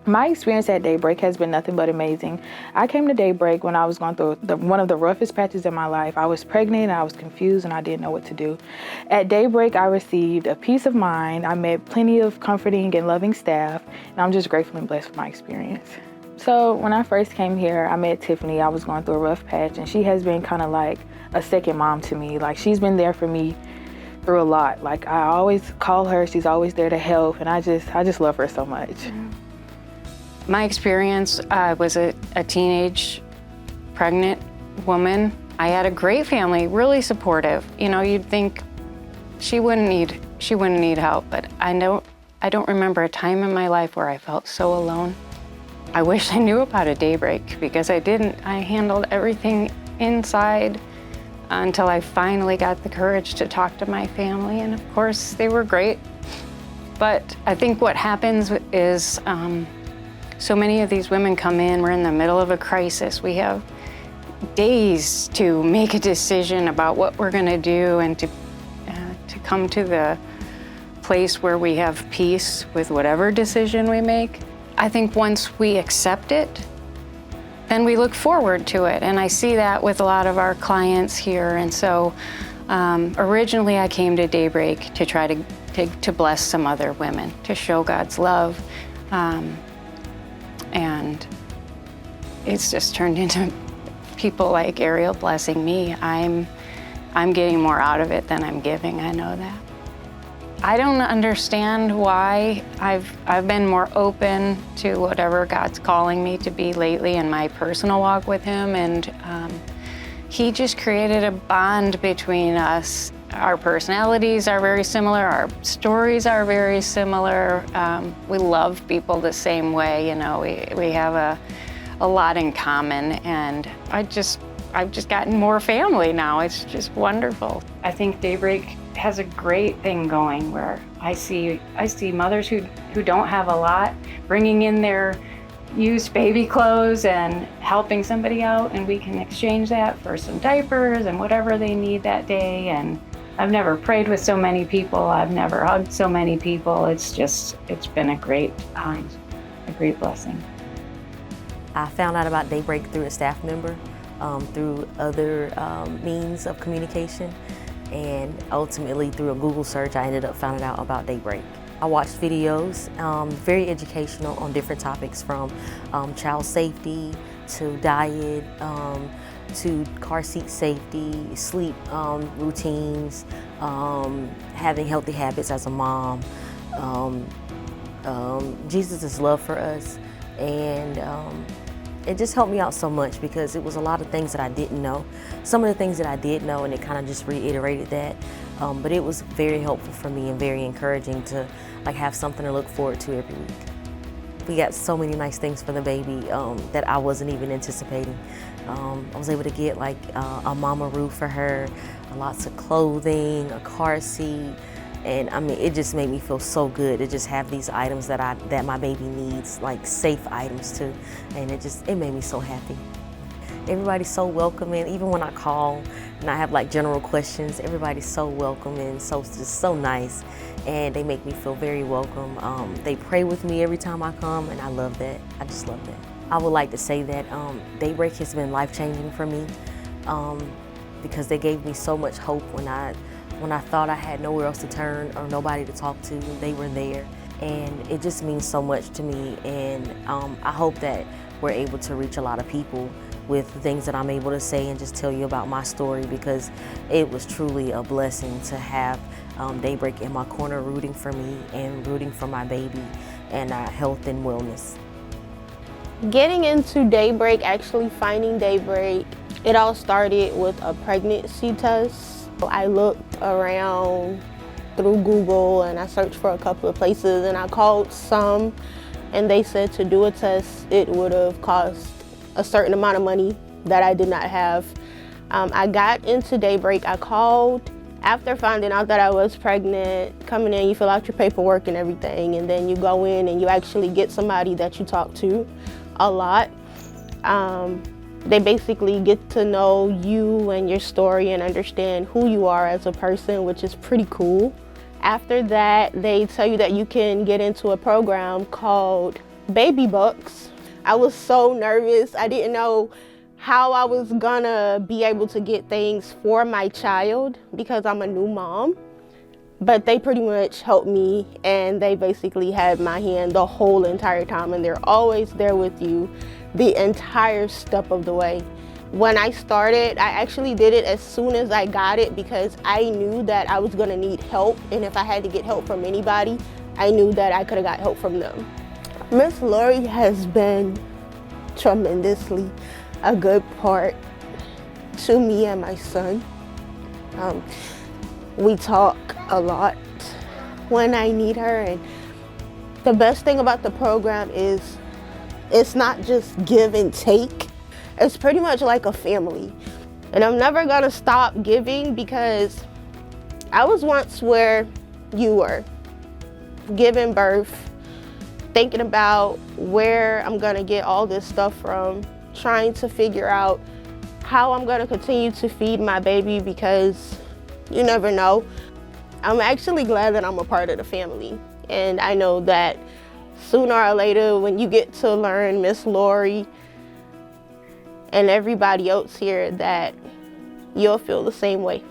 My experience at Daybreak has been nothing but amazing. I came to Daybreak when I was going through one of the roughest patches in my life. I was pregnant and I was confused and I didn't know what to do. At Daybreak, I received a peace of mind. I met plenty of comforting and loving staff, and I'm just grateful and blessed for my experience. So when I first came here, I met Tiffany. I was going through a rough patch, and she has been kind of like a second mom to me. Like, she's been there for me through a lot. Like, I always call her. She's always there to help, and I just love her so much. My experience, I was a teenage pregnant woman. I had a great family, really supportive. You know, you'd think she wouldn't need help, but I don't remember a time in my life where I felt so alone. I wish I knew about a Daybreak because I didn't. I handled everything inside until I finally got the courage to talk to my family, and of course they were great. But I think what happens is so many of these women come in, we're in the middle of a crisis. We have days to make a decision about what we're gonna do and to come to the place where we have peace with whatever decision we make. I think once we accept it, then we look forward to it. And I see that with a lot of our clients here. And so originally I came to Daybreak to try to bless some other women, to show God's love. And it's just turned into people like Ariel blessing me. I'm getting more out of it than I'm giving, I know that. I don't understand why I've been more open to whatever God's calling me to be lately in my personal walk with Him, and He just created a bond between us. Our personalities are very similar, our stories are very similar. We love people the same way, you know, we have a lot in common, and I've just gotten more family now. It's just wonderful. I think Daybreak has a great thing going where I see mothers who don't have a lot bringing in their used baby clothes and helping somebody out, and we can exchange that for some diapers and whatever they need that day. And I've never prayed with so many people. I've never hugged so many people. It's been a great blessing. I found out about Daybreak through a staff member, through other means of communication, and ultimately through a Google search, I ended up finding out about Daybreak. I watched videos, very educational on different topics, from child safety to diet, to car seat safety, sleep routines, having healthy habits as a mom, Jesus' love for us, and it just helped me out so much because it was a lot of things that I didn't know. Some of the things that I did know, and it kind of just reiterated that, but it was very helpful for me and very encouraging to have something to look forward to every week. We got so many nice things for the baby that I wasn't even anticipating. I was able to get a mama roof for her, lots of clothing, a car seat, and I mean, it just made me feel so good to just have these items that my baby needs, like safe items too, and it made me so happy. Everybody's so welcoming, even when I call and I have general questions, everybody's so welcoming, just so nice, and they make me feel very welcome. They pray with me every time I come, and I love that. I just love that. I would like to say that Daybreak has been life-changing for me because they gave me so much hope when I thought I had nowhere else to turn or nobody to talk to. They were there, and it just means so much to me, and I hope that we're able to reach a lot of people with the things that I'm able to say and just tell you about my story, because it was truly a blessing to have Daybreak in my corner rooting for me and rooting for my baby and our health and wellness. Getting into Daybreak, actually finding Daybreak, it all started with a pregnancy test. I looked around through Google and I searched for a couple of places, and I called some, and they said to do a test it would have cost a certain amount of money that I did not have. I got into Daybreak. I called after finding out that I was pregnant. Coming in, you fill out your paperwork and everything, and then you go in and you actually get somebody that you talk to a lot. They basically get to know you and your story and understand who you are as a person, which is pretty cool. After that, they tell you that you can get into a program called baby bucks. I was so nervous. I didn't know how I was gonna be able to get things for my child because I'm a new mom. But they pretty much helped me, and they basically had my hand the whole entire time, and they're always there with you the entire step of the way. When I started, I actually did it as soon as I got it because I knew that I was gonna need help, and if I had to get help from anybody, I knew that I could have got help from them. Miss Lori has been tremendously a good part to me and my son. We talk a lot when I need her, and the best thing about the program is it's not just give and take. It's pretty much like a family. And I'm never gonna stop giving because I was once where you were, giving birth, thinking about where I'm gonna get all this stuff from, trying to figure out how I'm gonna continue to feed my baby because you never know. I'm actually glad that I'm a part of the family. And I know that sooner or later when you get to learn Miss Lori and everybody else here, that you'll feel the same way.